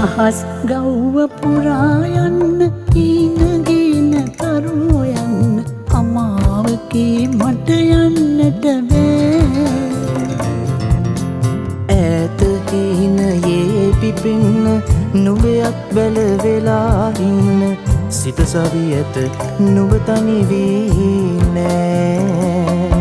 අහස් ගව්ව පුරා යන්න ඊනගින කරෝ යන්න අමාවකේ මට යන්නට බෑ. ඈත හීනයේ පිපෙන්න නුඹයක් බැල වෙලා ඉන්න සිත සවි ඇත නුඹ තනි වී නෑ.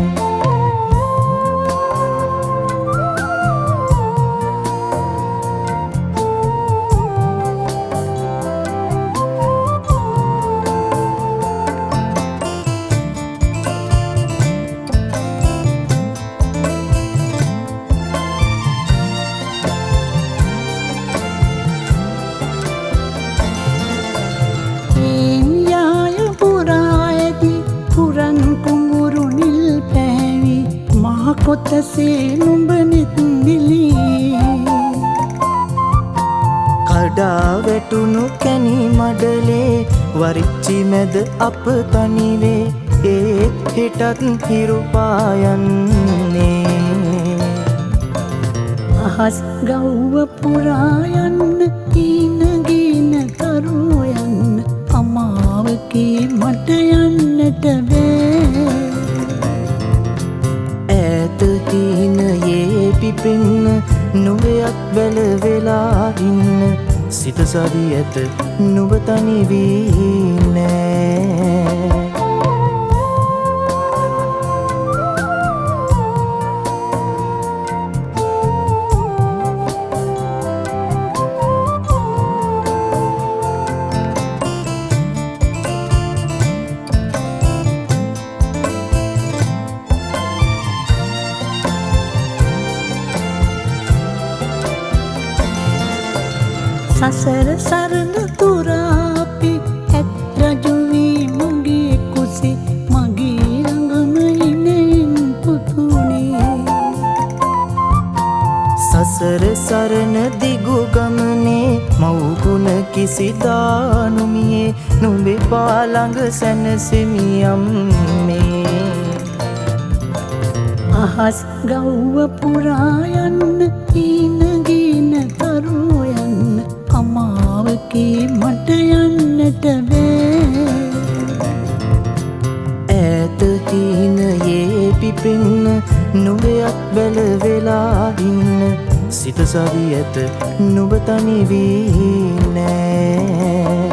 කොතසේ නුඹ නෙත් නිලී කඩා වැටුණු කැණි මඩලේ වරිච්චි මැද අප තනිවේ ඒ හිටත් හිරු පායන්නේ. අහස් ගව්ව පුරා යන්න ඊනගින කරෝ යන්න අමාවකේ මට යන්නට බෑ. ඈත හීනයේ පිපෙන්න නුඹයක් බැල වෙලා ඉන්න සිත සවි ඇත නුඹ තනි වී නෑ. සසර සරණ තුරාපි ඇත් රජු වී මගේ කුසේ මගේ රඟම ඉනෙන් පුතුනේ. සසර සරණ දිගු ගමනේ මව්ගුණ කිසිදා නොමියේ නුඹේ පාළඟ සැනසෙමි අම්මේ. අහස් ගව්ව පුරා යන්න ඊනගින කරෝ යන්න අමාවකේ මට යන්නට බෑ. ඈත හීනයේ පිපෙන්න නුඹයක් බැල වෙලා ඉන්න සිත සවි ඇත නුඹ තනි වී නෑ.